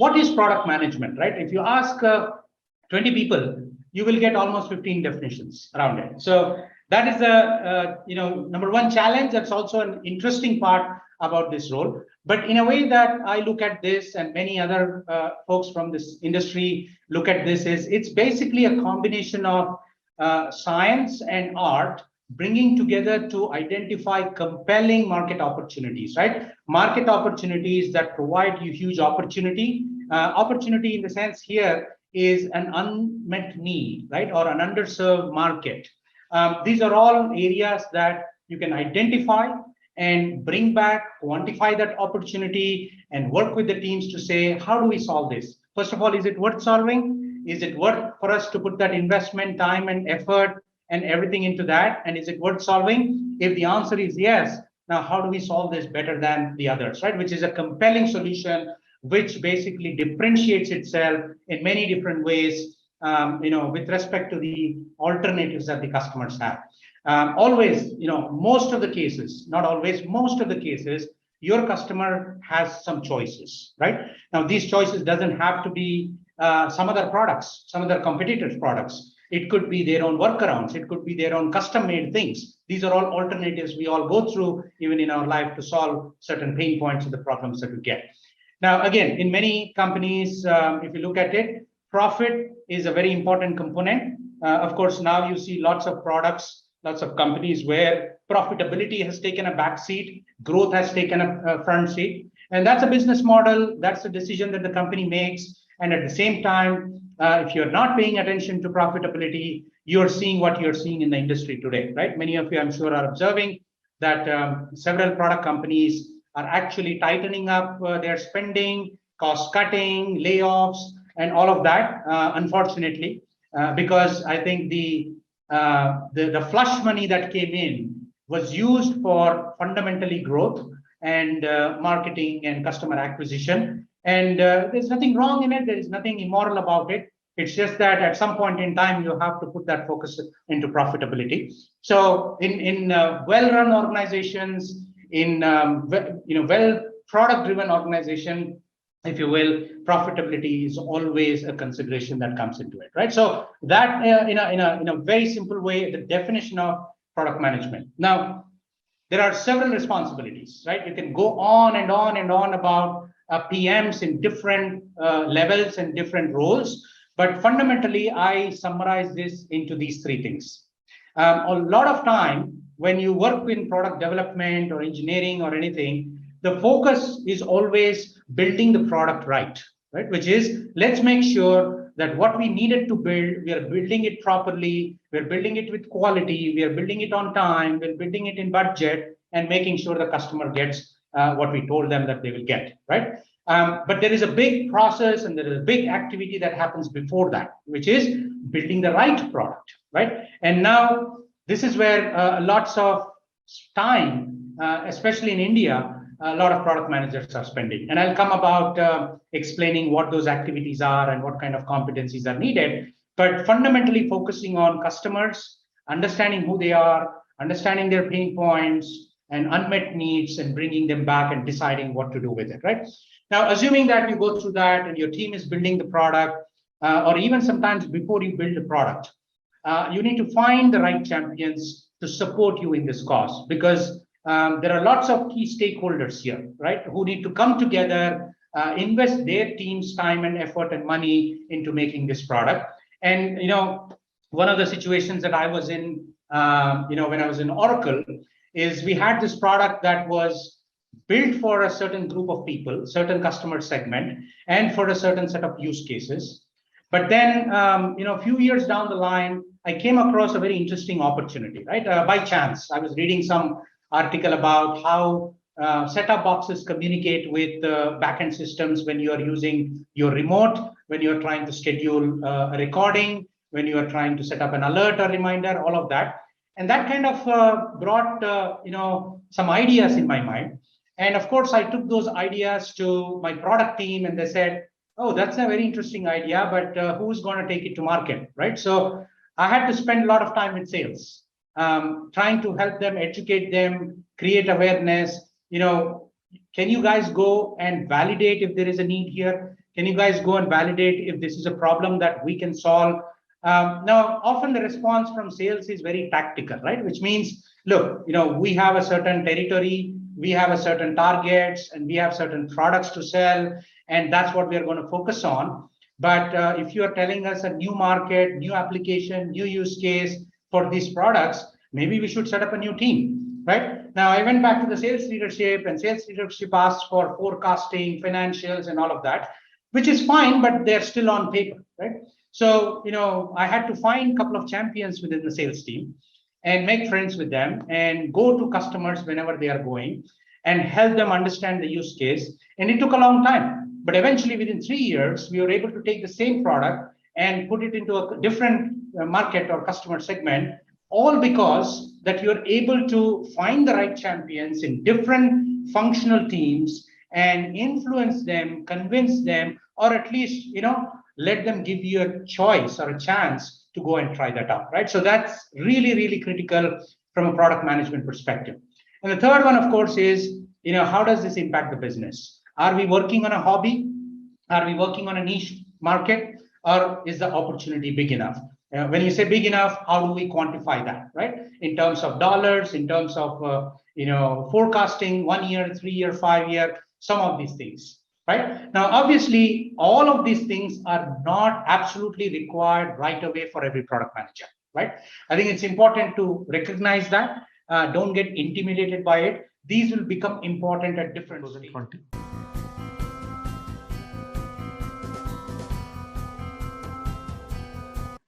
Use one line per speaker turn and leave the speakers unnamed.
what is product management, right? If you ask 20 people, you will get almost 15 definitions around it. So that is the number one challenge. That's also an interesting part about this role. But in a way that I look at this, and many other folks from this industry look at this, is it's basically a combination of science and art bringing together to identify compelling market opportunities, right? Market opportunities that provide you huge opportunity. Opportunity in the sense here is an unmet need, right? Or an underserved market. These are all areas that you can identify and bring back, quantify that opportunity, and work with the teams to say, how do we solve this? First of all, is it worth solving? Is it worth for us to put that investment, time, and effort and everything into that? And is it worth solving? If the answer is yes, now how do we solve this better than the others, right? Which is a compelling solution, which basically differentiates itself in many different ways, with respect to the alternatives that the customers have. Always, most of the cases, not always, most of the cases, your customer has some choices, right? Now, these choices doesn't have to be some other products, some other competitors' products. It could be their own workarounds. It could be their own custom-made things. These are all alternatives we all go through, even in our life, to solve certain pain points of the problems that we get. Now, again, in many companies, if you look at it, profit is a very important component. Of course, now you see lots of products, lots of companies where profitability has taken a back seat, growth has taken a front seat. And that's a business model. That's a decision that the company makes. And at the same time, if you're not paying attention to profitability, you're seeing what you're seeing in the industry today, right? Many of you, I'm sure, are observing that several product companies are actually tightening up their spending, cost cutting, layoffs, and all of that, unfortunately, because I think the flush money that came in was used for fundamentally growth and marketing and customer acquisition. And there's nothing wrong in it. There is nothing immoral about it. It's just that at some point in time, you have to put that focus into profitability. So in well-run organizations, in well product-driven organization, if you will, profitability is always a consideration that comes into it, right? So that in a very simple way, the definition of product management. Now, there are several responsibilities, right? You can go on and on and on about PMs in different levels and different roles, but fundamentally, I summarize this into these three things. A lot of time when you work in product development or engineering or anything, the focus is always building the product right? Which is, let's make sure that what we needed to build, we are building it properly, we're building it with quality, we are building it on time, we're building it in budget, and making sure the customer gets what we told them that they will get, right? But there is a big process and there is a big activity that happens before that, which is building the right product, right? And now this is where lots of time, especially in India, a lot of product managers are spending. And I'll come about explaining what those activities are and what kind of competencies are needed. But fundamentally focusing on customers, understanding who they are, understanding their pain points and unmet needs, and bringing them back and deciding what to do with it, right? Now, assuming that you go through that and your team is building the product, or even sometimes before you build the product, you need to find the right champions to support you in this cause, because there are lots of key stakeholders here, right, who need to come together, invest their team's time and effort and money into making this product. And one of the situations that I was in, when I was in Oracle, is we had this product that was built for a certain group of people, certain customer segment, and for a certain set of use cases. But then, a few years down the line, I came across a very interesting opportunity, right? By chance, I was reading some article about how set-top boxes communicate with backend systems when you are using your remote, when you are trying to schedule a recording, when you are trying to set up an alert or reminder, all of that. And that kind of brought, some ideas in my mind. And of course, I took those ideas to my product team and they said, oh, that's a very interesting idea, but who's going to take it to market, right? So I had to spend a lot of time with sales, trying to help them, educate them, create awareness. Can you guys go and validate if there is a need here? Can you guys go and validate if this is a problem that we can solve? Now, often the response from sales is very tactical, right? Which means, look, we have a certain territory, we have a certain targets, and we have certain products to sell, and that's what we are going to focus on. But if you are telling us a new market, new application, new use case for these products, maybe we should set up a new team, right? Now, I went back to the sales leadership, and sales leadership asked for forecasting, financials, and all of that, which is fine, but they're still on paper, right? So, I had to find a couple of champions within the sales team and make friends with them and go to customers whenever they are going and help them understand the use case. And it took a long time, but eventually within 3 years, we were able to take the same product and put it into a different market or customer segment, all because that you're able to find the right champions in different functional teams and influence them, convince them, or at least, let them give you a choice or a chance to go and try that out, right? So that's really, really critical from a product management perspective. And the third one, of course, is, how does this impact the business? Are we working on a hobby? Are we working on a niche market? Or is the opportunity big enough? When you say big enough, how do we quantify that, right? In terms of dollars, in terms of, forecasting 1 year, 3 year, 5 year, some of these things. Right? Now, obviously, all of these things are not absolutely required right away for every product manager, right? I think it's important to recognize that. Don't get intimidated by it. These will become important at different stages.